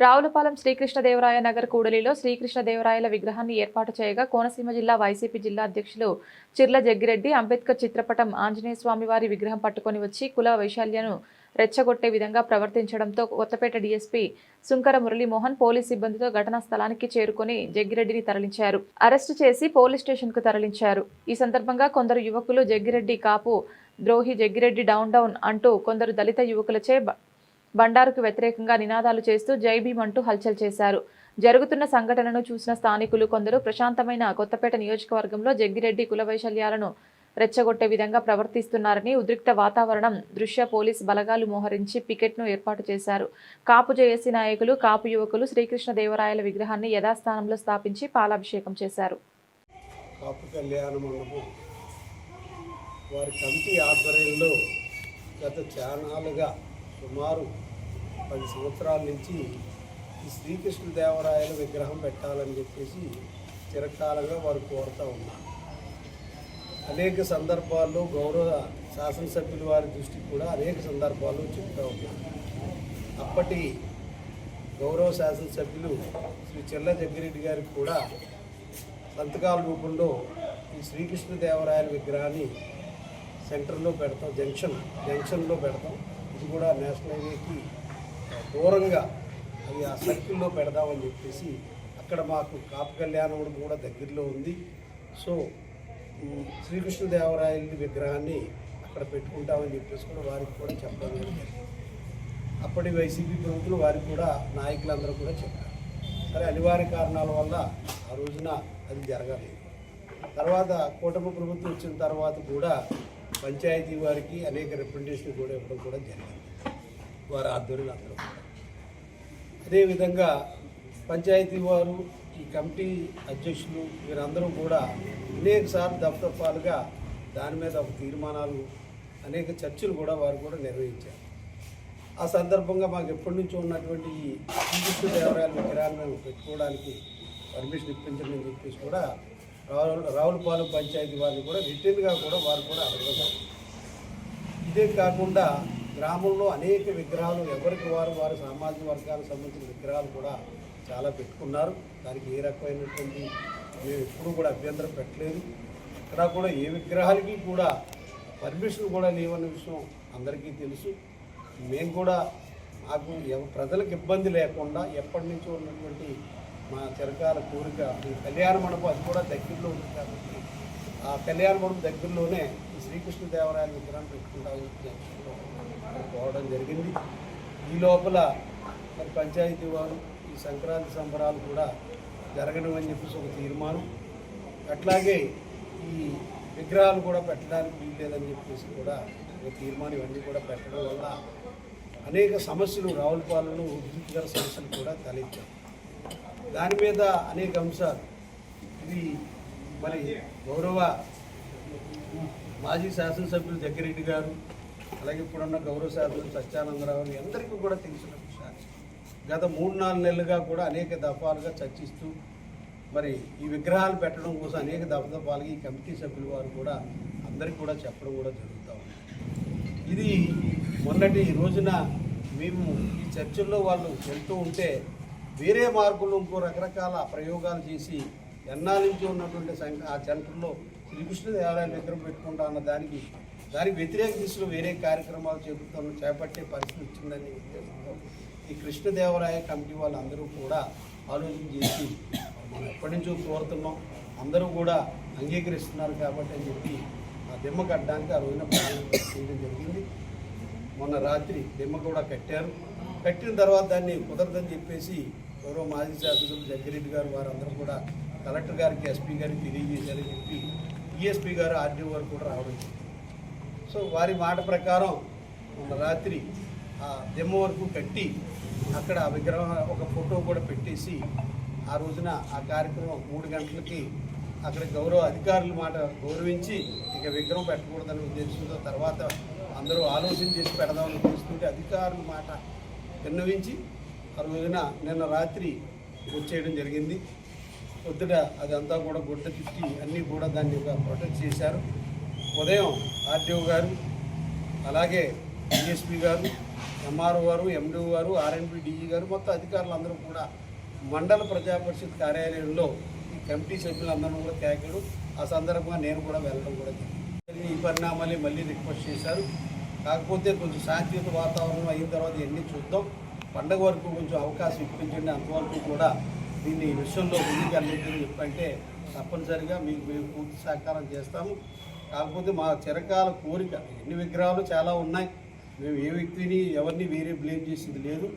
రావులపాలెం శ్రీకృష్ణదేవరాయ నగర్ కూడలిలో శ్రీకృష్ణదేవరాయల విగ్రహాన్ని ఏర్పాటు చేయగా కోనసీమ జిల్లా వైసీపీ జిల్లా అధ్యక్షులు చిర్ల జగ్గిరెడ్డి అంబేద్కర్ చిత్రపటం ఆంజనేయ స్వామి వారి విగ్రహం పట్టుకొని వచ్చి కుల వైశాల్యను రెచ్చగొట్టే విధంగా ప్రవర్తించడంతో కొత్తపేట డీఎస్పీ సుంకర మురళీమోహన్ పోలీస్ సిబ్బందితో ఘటనా స్థలానికి చేరుకుని జగ్గిరెడ్డిని తరలించారు. అరెస్టు చేసి పోలీస్ స్టేషన్ కు తరలించారు. ఈ సందర్భంగా కొందరు యువకులు జగ్గిరెడ్డి కాపు ద్రోహి, జగ్గిరెడ్డి డౌన్ డౌన్ అంటూ కొందరు దళిత యువకులచే బండారుకు వ్యతిరేకంగా నినాదాలు చేస్తూ జై భీమ్ అంటూ హల్చల్ చేశారు. జరుగుతున్న సంఘటనను చూసిన స్థానికులు కొందరు ప్రశాంతమైన కొత్తపేట నియోజకవర్గంలో జగ్గిరెడ్డి కుల వైశల్యాలను రెచ్చగొట్టే విధంగా ప్రవర్తిస్తున్నారని ఉద్రిక్త వాతావరణం దృష్ట్యా పోలీస్ బలగాలు మోహరించి పికెట్ను ఏర్పాటు చేశారు. కాపు జేఏసీ నాయకులు, కాపు యువకులు శ్రీకృష్ణదేవరాయల విగ్రహాన్ని యథాస్థానంలో స్థాపించి పాలాభిషేకం చేశారు. కాపు కళ్యాణ మండపం వారి కమిటీ ఆధ్వర్యంలో గత చానాలుగా సుమారు 10 సంవత్సరాల నుంచి ఈ శ్రీకృష్ణదేవరాయల విగ్రహం పెట్టాలని చెప్పేసి చిరకాలంగా వారు కోరుతూ ఉన్నారు. అనేక సందర్భాల్లో గౌరవ శాసనసభ్యుల వారి దృష్టికి కూడా అనేక సందర్భాల్లో చెప్తూ ఉన్నారు. అప్పటి గౌరవ శాసనసభ్యులు శ్రీ చిర్ల జగ్గిరెడ్డి గారికి కూడా సంతకాల రూపంలో ఈ శ్రీకృష్ణదేవరాయల విగ్రహాన్ని సెంటర్లో పెడతాం, జంక్షన్లో పెడతాం. ఇది కూడా నేషనల్ హైవేకి దూరంగా అది ఆ సర్కిల్లో పెడదామని చెప్పేసి అక్కడ మాకు కాపు కళ్యాణం కూడా దగ్గరలో ఉంది. సో శ్రీకృష్ణదేవరాయల విగ్రహాన్ని అక్కడ పెట్టుకుంటామని చెప్పేసి కూడా వారికి కూడా చెప్పడం జరిగింది. అప్పటి వైసీపీ ప్రభుత్వం వారికి కూడా నాయకులందరూ కూడా చెప్పారు. సరే, అనివార్య కారణాల వల్ల ఆ రోజున అది జరగలేదు. తర్వాత కూటమి ప్రభుత్వం వచ్చిన తర్వాత కూడా పంచాయతీ వారికి అనేక రిప్రజెంటేషన్ కూడా ఇవ్వడం కూడా జరిగింది వారి ఆధ్వర్యంలో అందరూ. అదేవిధంగా పంచాయతీ వారు, ఈ కమిటీ అధ్యక్షులు వీరందరూ కూడా అనేక సార్లు దఫదఫాలుగా దాని మీద ఒక తీర్మానాలు, అనేక చర్చలు కూడా వారు కూడా నిర్వహించారు. ఆ సందర్భంగా మాకు ఎప్పటి నుంచో ఉన్నటువంటి ఈ శ్రీకృష్ణదేవరాయల విగ్రహాన్ని మేము పెట్టుకోవడానికి పర్మిషన్ ఇప్పించమని చెప్పేసి కూడా రావులపాలెం పంచాయతీ వారిని కూడా రిటర్న్గా కూడా వారు కూడా అడగడం. ఇదే కాకుండా గ్రామంలో అనేక విగ్రహాలు ఎవరికి వారి సామాజిక వర్గాలకు సంబంధించిన విగ్రహాలు కూడా చాలా పెట్టుకున్నారు. దానికి ఏ రకమైనటువంటి మేము ఎప్పుడూ కూడా అభ్యంతరం పెట్టలేదు. ఇక్కడ కూడా ఏ విగ్రహాలకి కూడా పర్మిషన్ కూడా లేవన్న విషయం అందరికీ తెలుసు. మేము కూడా మాకు ప్రజలకు ఇబ్బంది లేకుండా ఎప్పటి నుంచో ఉన్నటువంటి మా చిరకాల కోరిక ఈ కళ్యాణ మండపం అది కూడా దగ్గరలో ఉంది కాబట్టి ఆ కళ్యాణ మండపం దగ్గరలోనే ఈ శ్రీకృష్ణదేవరాయల విగ్రహం పెట్టుకుంటామని పోవడం జరిగింది. ఈ లోపల మరి పంచాయతీ వారు ఈ సంక్రాంతి సంబరాలు కూడా జరగడం అని చెప్పేసి ఒక తీర్మానం, అట్లాగే ఈ విగ్రహాలు కూడా పెట్టడానికి వీల్లేదని చెప్పేసి కూడా ఒక తీర్మానం, ఇవన్నీ కూడా పెట్టడం వల్ల అనేక సమస్యలు రావులపాలెంలో ఉద్రిక్తకర సమస్యలు కూడా తలెత్తాయి. దాని మీద అనేక అంశాలు ఇది మరి గౌరవ మాజీ శాసనసభ్యులు జగ్గిరెడ్డి గారు, అలాగే ఇప్పుడున్న గౌరవ శాసనసభ్యులు సత్యానందరావు అందరికీ కూడా తెలిసిన విషయాలు. గత 3-4 నెలలుగా కూడా అనేక దఫాలుగా చర్చిస్తూ మరి ఈ విగ్రహాలు పెట్టడం కోసం అనేక దఫాలుగా ఈ కమిటీ సభ్యుల వారు కూడా అందరికీ కూడా చెప్పడం కూడా జరుగుతూ ఉంది. ఇది మొన్నటి రోజున మేము ఈ చర్చల్లో వాళ్ళు వెళ్తూ ఉంటే వేరే మార్గంలో ఇంకో రకరకాల ప్రయోగాలు చేసి ఎన్నాళ్ళ నుంచి ఉన్నటువంటి ఆ సెంటర్లో శ్రీకృష్ణదేవరాయల విగ్రహం పెట్టుకుంటా అన్న దానికి వ్యతిరేక దిశలో వేరే కార్యక్రమాలు చేపట్టే పరిస్థితి వచ్చిందని ఉద్దేశంతో ఈ కృష్ణదేవరాయ కమిటీ వాళ్ళందరూ కూడా ఆలోచన చేసి మనం ఎప్పటి నుంచో కోరుతున్నాం, అందరూ కూడా అంగీకరిస్తున్నారు కాబట్టి అని చెప్పి ఆ దిమ్మ కట్టడానికి ఆ రోజున ప్రారంభం చేయడం జరిగింది. మొన్న రాత్రి దిమ్మ కూడా కట్టారు. కట్టిన తర్వాత దాన్ని కుదరదని చెప్పేసి గౌరవ మాజీ శాసనసభ్యులు జగ్గిరెడ్డి గారు వారందరూ కూడా కలెక్టర్ గారికి, ఎస్పీ గారికి తెలియజేశారని చెప్పి ఈఎస్పీ గారు, ఆర్డీఓ గారు కూడా రావడం జరిగింది. సో వారి మాట ప్రకారం మొన్న రాత్రి ఆ దిమ్మ వరకు కట్టి అక్కడ ఆ విగ్రహం ఒక ఫోటో కూడా పెట్టేసి ఆ రోజున ఆ కార్యక్రమం 3 గంటలకి అక్కడ గౌరవ అధికారుల మాట గౌరవించి ఇక విగ్రహం పెట్టకూడదని ఉద్దేశంతో తర్వాత అందరూ ఆలోచన చేసి పెడదామని ఉద్దేశిస్తుంటే అధికారుల మాట విన్నవించి ఆ రోజున నిన్న రాత్రి వచ్చేయడం జరిగింది. పొద్దుట అదంతా కూడా గుడ్డ తిప్పి అన్నీ కూడా దాన్ని ప్రొటెక్ట్ చేశారు. ఉదయం ఆర్డీఓ గారు, అలాగే డిఎస్పీ గారు, ఎంఆర్ఓ గారు, ఎండిఓ గారు, ఆర్ఎన్బి డిఈ గారు, మొత్తం అధికారులు అందరూ కూడా మండల ప్రజా పరిషత్ కార్యాలయంలో ఈ కమిటీ సభ్యులందరూ కూడా తాకాడు. ఆ సందర్భంగా నేను కూడా వెళ్ళడం కూడా జరిగింది. ఈ పరిణామాలే మళ్ళీ రిక్వెస్ట్ చేశారు. కాకపోతే కొంచెం శాంతియుత వాతావరణం అయిన తర్వాత ఇవన్నీ చూద్దాం, పండగ వరకు కొంచెం అవకాశం ఇప్పించండి, అంతవరకు కూడా దీన్ని విషయంలో ముందుకు వెళ్ళొద్దని చెప్పంటే తప్పనిసరిగా మీకు మేము పూర్తి సహకారం చేస్తాము. కాకపోతే మా చిరకాల కోరిక, ఎన్ని విగ్రహాలు చాలా ఉన్నాయి, మేము ఏ వ్యక్తిని ఎవరిని వేరే బ్లేమ్ చేసేది లేదు.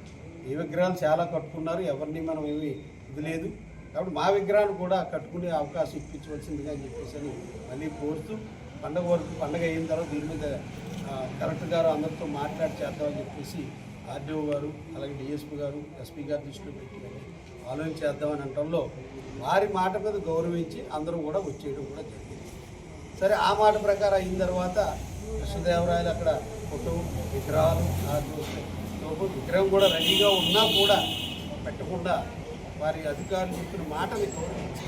ఏ విగ్రహాలు చాలా కట్టుకున్నారు, ఎవరిని మనం ఏమి ఇది లేదు. కాబట్టి మా విగ్రహాన్ని కూడా కట్టుకునే అవకాశం ఇప్పించవలసిందిగా అని చెప్పేసి అని మళ్ళీ కోరుతూ పండగ వరకు, పండగ అయిన తర్వాత దీని మీద కలెక్టర్ గారు అందరితో మాట్లాడి చేద్దామని చెప్పేసి ఆర్డీఓ గారు, అలాగే డిఎస్పీ గారు, ఎస్పీ గారు దృష్టిలో పెట్టి ఆలోచన చేద్దామని అనడంలో వారి మాట మీద గౌరవించి అందరూ కూడా వచ్చేయడం కూడా జరిగింది. సరే, ఆ మాట ప్రకారం అయిన తర్వాత కృష్ణదేవరాయలు అక్కడ ఫోటో, విగ్రహాలు, విగ్రహం కూడా రెడీగా ఉన్నా కూడా పెట్టకుండా వారి అధికారులు చెప్పిన మాటని గౌరవించి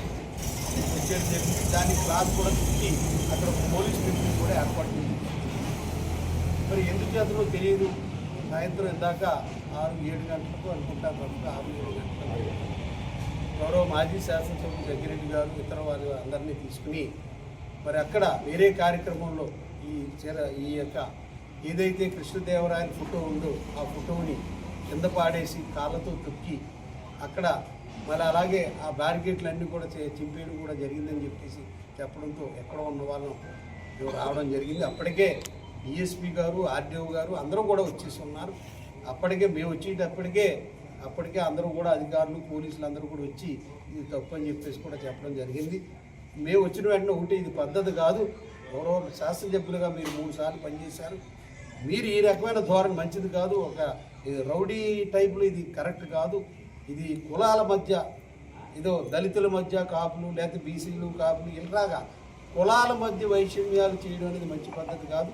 వచ్చేది జరిగింది. దాన్ని క్లాస్ కూడా తిట్టి అక్కడ పోలీస్ మిలిటరీ కూడా ఏర్పాటు చేసింది. మరి ఎందుకు చేతనో తెలియదు, సాయంత్రం ఇందాక 6-7 గంటలకు అనుకుంటాను, 6-7 గంటలకు గౌరవ మాజీ శాసనసభ్యులు జగ్గిరెడ్డి గారు ఇతర వారు అందరినీ తీసుకుని మరి అక్కడ వేరే కార్యక్రమంలో ఈ యొక్క ఏదైతే కృష్ణదేవరాయల ఫోటో ఉందో ఆ ఫోటోని కింద పాడేసి కాళ్ళతో తొక్కి అక్కడ మరి అలాగే ఆ బ్యారికేడ్లన్నీ కూడా చింపేయడం కూడా జరిగిందని చెప్పేసి చెప్పడంతో ఎక్కడ ఉన్న వాళ్ళని రావడం జరిగింది. అప్పటికే డిఎస్పీ గారు, ఆర్డీఓ గారు అందరూ కూడా వచ్చేసి ఉన్నారు. అప్పటికే మేము అప్పటికే అందరూ కూడా అధికారులు, పోలీసులు అందరూ కూడా వచ్చి ఇది తప్పు అని చెప్పేసి కూడా చెప్పడం జరిగింది. మేము వచ్చిన వెంటనే ఒకటి, ఇది పద్ధతి కాదు, గౌరవ శాసనసభ్యులుగా మీరు 3 సార్లు పనిచేశారు, మీరు ఈ రకమైన ధోరణి మంచిది కాదు, ఒక రౌడీ టైపులో ఇది కరెక్ట్ కాదు, ఇది కులాల మధ్య, ఏదో దళితుల మధ్య కాపులు, లేకపోతే బీసీలు కాపులు, ఇలాగా కులాల మధ్య వైషమ్యాలు చేయడం అనేది మంచి పద్ధతి కాదు.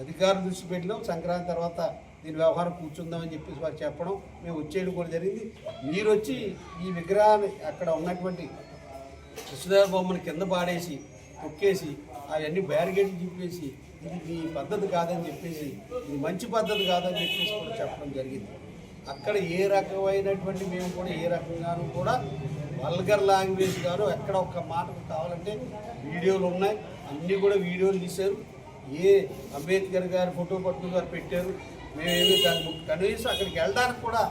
అధికారులు దృష్టి పెట్టినాం, సంక్రాంతి తర్వాత దీని వ్యవహారం కూర్చుందామని చెప్పేసి వారు చెప్పడం, మేము వచ్చేయడం కూడా జరిగింది. మీరు వచ్చి ఈ విగ్రహాన్ని అక్కడ ఉన్నటువంటి కృష్ణదేవ బొమ్మని కింద పాడేసి తొక్కేసి అవన్నీ బ్యారికేడ్లు చింపేసి ఇది మీ పద్ధతి కాదని చెప్పేసి, ఇది మంచి పద్ధతి కాదని చెప్పేసి కూడా చెప్పడం జరిగింది. అక్కడ ఏ రకమైనటువంటి మేము కూడా ఏ రకంగానూ కూడా వల్గర్ లాంగ్వేజ్ గారు ఎక్కడ ఒక్క మాటకు కావాలంటే వీడియోలు ఉన్నాయి, అన్నీ కూడా వీడియోలు తీశారు. ఏ అంబేద్కర్ గారి ఫోటో పట్టుకుని గారు పెట్టారు, మేమేమి దాన్ని కనీసం అక్కడికి వెళ్ళడానికి కూడా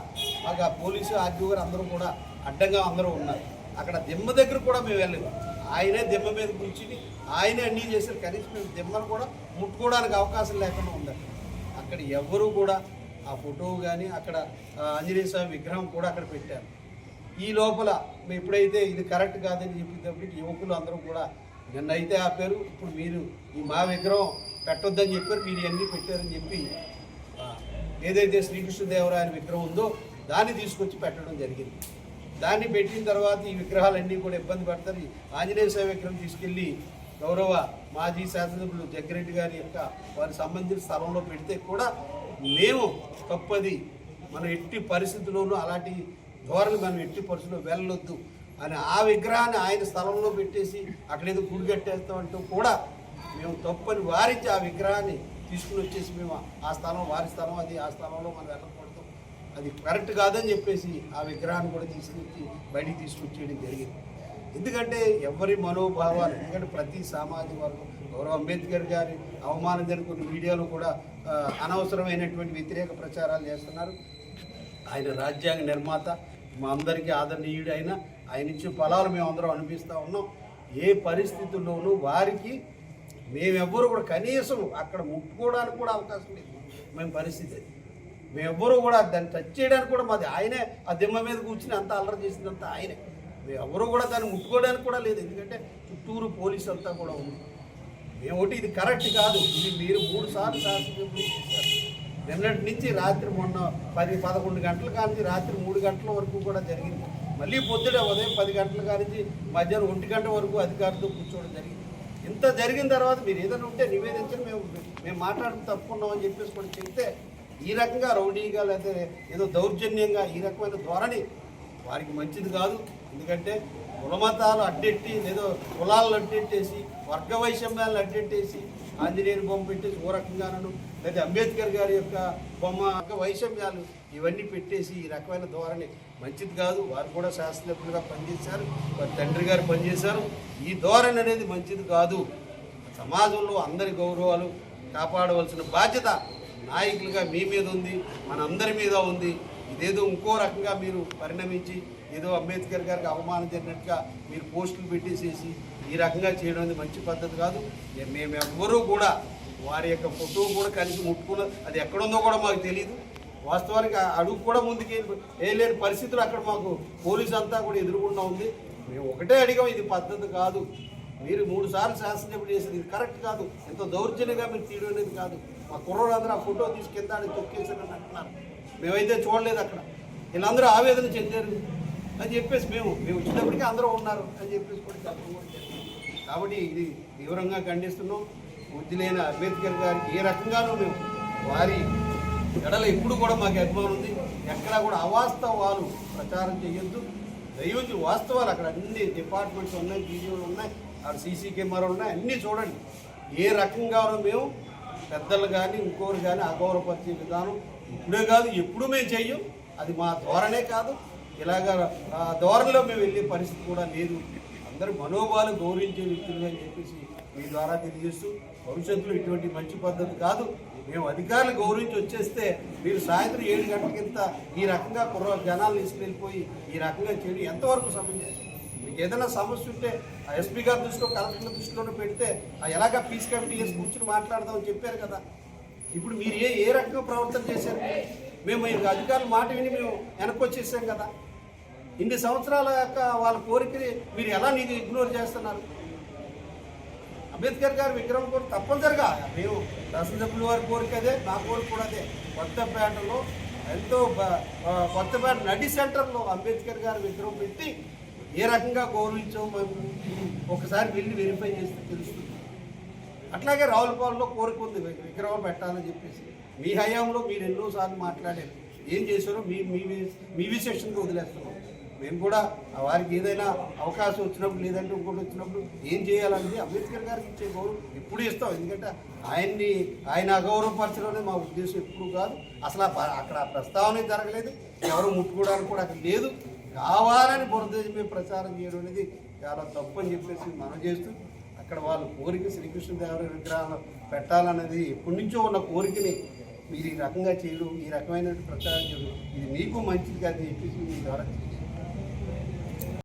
మాకు ఆ పోలీసు, ఆర్డీఓ గారు అందరూ కూడా అడ్డంగా అందరూ ఉన్నారు. అక్కడ దిమ్మ దగ్గర కూడా మేము వెళ్ళలేదు, ఆయనే దిమ్మ మీద కూర్చుని ఆయనే అన్నీ చేశారు. కనీసం మేము దిమ్మను కూడా ముట్టుకోవడానికి అవకాశం లేకుండా ఉంది. అక్కడ ఎవరు కూడా ఆ ఫోటో కానీ అక్కడ ఆంజనేయ స్వామి విగ్రహం కూడా అక్కడ పెట్టారు. ఈ లోపల మేము ఎప్పుడైతే ఇది కరెక్ట్ కాదని చెప్పేటప్పటికి యువకులు అందరూ కూడా నిన్నైతే ఆపారు, ఇప్పుడు మీరు ఈ మా విగ్రహం పెట్టొద్దని చెప్పారు, మీరు ఇవన్నీ పెట్టారని చెప్పి ఏదైతే శ్రీకృష్ణదేవరాయల విగ్రహం ఉందో దాన్ని తీసుకొచ్చి పెట్టడం జరిగింది. దాన్ని పెట్టిన తర్వాత ఈ విగ్రహాలన్నీ కూడా ఇబ్బంది పడతారు. ఆంజనేయ స్వామి విగ్రహం తీసుకెళ్ళి గౌరవ మాజీ శాసనసభ్యులు జగ్గిరెడ్డి గారి యొక్క వారికి సంబంధించిన స్థలంలో పెడితే కూడా మేము తప్పది, మనం ఎట్టి పరిస్థితుల్లోనూ అలాంటి ధోరణి మనం ఎట్టి పరిస్థితుల్లో వెళ్ళొద్దు అని ఆ విగ్రహాన్ని ఆయన స్థలంలో పెట్టేసి అక్కడేదో గుడి కట్టేస్తామంటూ కూడా మేము తప్పని వారించి ఆ విగ్రహాన్ని తీసుకుని వచ్చేసి మేము ఆ స్థలం వారి స్థలం, అది ఆ స్థలంలో మనం వెళ్ళకూడదు, అది కరెక్ట్ కాదని చెప్పేసి ఆ విగ్రహాన్ని కూడా తీసుకొచ్చి బయటికి తీసుకొచ్చేయడం జరిగింది. ఎందుకంటే ఎవరి మనోభావాలు, ఎందుకంటే ప్రతి సామాజిక వర్గం గౌరవ అంబేద్కర్ గారి అవమానం జరిగిన కొన్ని మీడియాలో కూడా అనవసరమైనటువంటి వ్యతిరేక ప్రచారాలు చేస్తున్నారు. ఆయన రాజ్యాంగ నిర్మాత, మా అందరికీ ఆదరణీయుడు, ఆయన ఇచ్చే ఫలాలు మేము అందరం అనిపిస్తూ ఉన్నాం. ఏ పరిస్థితుల్లోనూ వారికి మేమెవ్వరూ కూడా కనీసం అక్కడ ముట్టుకోవడానికి కూడా అవకాశం లేదు. మేము పరిస్థితి అది, మేమెవ్వరూ కూడా దాన్ని టచ్ చేయడానికి కూడా మాది ఆయనే ఆ దిమ్మ మీద కూర్చుని అంతా అల్లరి చేసిందంతా ఆయనే. మేమెవ్వరూ కూడా దాన్ని ముట్టుకోవడానికి కూడా లేదు, ఎందుకంటే చుట్టూరు పోలీసు అంతా కూడా ఉంది. మేము ఒకటి ఇది కరెక్ట్ కాదు, ఇది మీరు 3 సార్లు శాసనసభ్యులు నిన్నటి నుంచి రాత్రి మొన్న 10-11 గంటల కానించి రాత్రి 3 గంటల వరకు కూడా జరిగింది. మళ్ళీ పొద్దున ఉదయం 10 గంటల కానించి మధ్యాహ్నం 1 గంట వరకు అధికారులతో కూర్చోవడం జరిగింది. ఇంత జరిగిన తర్వాత మీరు ఏదైనా ఉంటే నివేదించని మేము మాట్లాడడం తప్పుకున్నామని చెప్పేసి కూడా చెప్తే ఈ రకంగా రౌడీగా లేకపోతే ఏదో దౌర్జన్యంగా ఈ రకమైన ధోరణి వారికి మంచిది కాదు. ఎందుకంటే కులమతాలు అడ్డెట్టి, లేదో కులాలను అడ్డెట్టేసి, వర్గ వైషమ్యాలను అడ్డెట్టేసి ఆంజనేయుని బొమ్మ పెట్టేసి ఓ రకంగానూ, లేదా అంబేద్కర్ గారి యొక్క బొమ్మ వైషమ్యాలు ఇవన్నీ పెట్టేసి ఈ రకమైన ధోరణి మంచిది కాదు. వారు కూడా శాసనసభ్యులుగా పనిచేశారు, వారి తండ్రి గారు పనిచేశారు. ఈ ధోరణి అనేది మంచిది కాదు. సమాజంలో అందరి గౌరవాలు కాపాడవలసిన బాధ్యత నాయకులుగా మీ మీద ఉంది, మనందరి మీద ఉంది. ఇదేదో ఇంకో రకంగా మీరు పరిణమించి ఏదో అంబేద్కర్ గారికి అవమానం జరిగినట్టుగా మీరు పోస్టులు పెట్టేసేసి ఈ రకంగా చేయడం అనేది మంచి పద్ధతి కాదు. మేము ఎవ్వరూ కూడా వారి యొక్క ఫోటో కూడా కలిసి ముట్టుకున్న అది ఎక్కడుందో కూడా మాకు తెలియదు. వాస్తవానికి అడుగు కూడా ముందుకు వేయలేని పరిస్థితులు అక్కడ మాకు పోలీసు అంతా కూడా ఎదురుకుండా ఉంది. మేము ఒకటే అడిగాం, ఇది పద్ధతి కాదు. మీరు 3 సార్లు శాసనసభ్యులు చేసేది ఇది కరెక్ట్ కాదు. ఎంతో దౌర్జన్యంగా మీరు తీయడం అనేది కాదు. మా కుర్రోళ్ళందరూ ఆ ఫోటో తీసి కింద తొక్కేసారని అంటున్నారు. మేమైతే చూడలేదు అక్కడ. వీళ్ళందరూ ఆవేదన చెందారు అని చెప్పేసి మేము వచ్చినప్పటికీ అందరూ ఉన్నారు అని చెప్పేసి కూడా చెప్పడం కూడా జరిగింది. కాబట్టి ఇది తీవ్రంగా ఖండిస్తున్నాం. బుద్ధి అంబేద్కర్ గారికి ఏ రకంగానూ మేము వారి ఎడల ఇప్పుడు కూడా మాకు అభిమానం ఉంది. ఎక్కడా కూడా అవాస్తవాలు ప్రచారం చేయొద్దు. దయవుంచి వాస్తవాలు అక్కడ అన్ని డిపార్ట్మెంట్స్ ఉన్నాయి, వీడియోలు ఉన్నాయి, అక్కడ సీసీ కెమెరాలు ఉన్నాయి, అన్నీ చూడండి. ఏ రకంగానూ మేము పెద్దలు కానీ ఇంకోరు కానీ అగౌరవపరిచే విధానం ఇప్పుడే కాదు ఎప్పుడు మేము చెయ్యం. అది మా ధోరణే కాదు. ఇలాగ ధోరణిలో మేము వెళ్ళే పరిస్థితి కూడా లేదు. అందరూ మనోభావాలు గౌరవించే వ్యక్తులు అని చెప్పేసి మీ ద్వారా తెలియజేస్తూ, భవిష్యత్తులో ఇటువంటి మంచి పద్ధతి కాదు. మేము అధికారులు గౌరవించి వచ్చేస్తే మీరు సాయంత్రం 7 గంటలకింత ఈ రకంగా జనాలు తీసుకెళ్ళిపోయి ఈ రకంగా చేయడం ఎంతవరకు సమంజసం? మీకు ఏదైనా సమస్య ఉంటే ఆ ఎస్పీ గారి దృష్టిలో, కలెక్టర్ దృష్టిలోనే పెడితే ఎలాగా పీస్ కమిటీ వేసి కూర్చుని మాట్లాడదామని చెప్పారు కదా. ఇప్పుడు మీరు ఏ రకంగా ప్రవర్తన చేశారు? మేము ఈ అధికారుల మాట విని మేము వెనక్కి వచ్చేసాం కదా. ఇన్ని సంవత్సరాల యొక్క వాళ్ళ కోరికని మీరు ఎలా నీకు ఇగ్నోర్ చేస్తున్నారు? అంబేద్కర్ గారి విగ్రహం కూడా తప్పనిసరిగా మేము శాసనసభ్యుల వారి కోరిక అదే, నా కోరిక కూడా అదే. కొత్తపేటలో ఎంతో కొత్తపేట నడి సెంటర్లో అంబేద్కర్ గారి విగ్రహం పెట్టి ఏ రకంగా గౌరవించామో మేము ఒకసారి వెళ్ళి వెరిఫై చేస్తే తెలుస్తుంది. అట్లాగే రావులపాలెంలో కోరిక ఉంది విగ్రహం పెట్టాలని చెప్పేసి. మీ హయాంలో మీరు ఎన్నోసార్లు మాట్లాడారు. ఏం చేశారో మీ విశేషంగా వదిలేస్తున్నాం. మేము కూడా వారికి ఏదైనా అవకాశం వచ్చినప్పుడు లేదంటే ఇంకోటి వచ్చినప్పుడు ఏం చేయాలనేది అంబేద్కర్ గారికి ఇచ్చే గౌరవం ఎప్పుడు ఇస్తాం. ఎందుకంటే ఆయన అగౌరవపరచడం అనేది మా ఉద్దేశం ఎప్పుడు కాదు. అసలు అక్కడ ప్రస్తావన జరగలేదు, ఎవరు ముట్టుకోవడానికి కూడా అక్కడ లేదు. కావాలని బురదేశమే ప్రచారం చేయడం అనేది చాలా తప్పు అని చెప్పేసి మనం చేస్తూ, అక్కడ వాళ్ళ కోరిక శ్రీకృష్ణదేవరాయ విగ్రహాలు పెట్టాలన్నది ఎప్పటి నుంచో ఉన్న కోరికని మీరు ఈ రకంగా చేయడం, ఈ రకమైన ప్రచారం చేయడం ఇది మీకు మంచిది కాదని చెప్పేసి మీ ద్వారా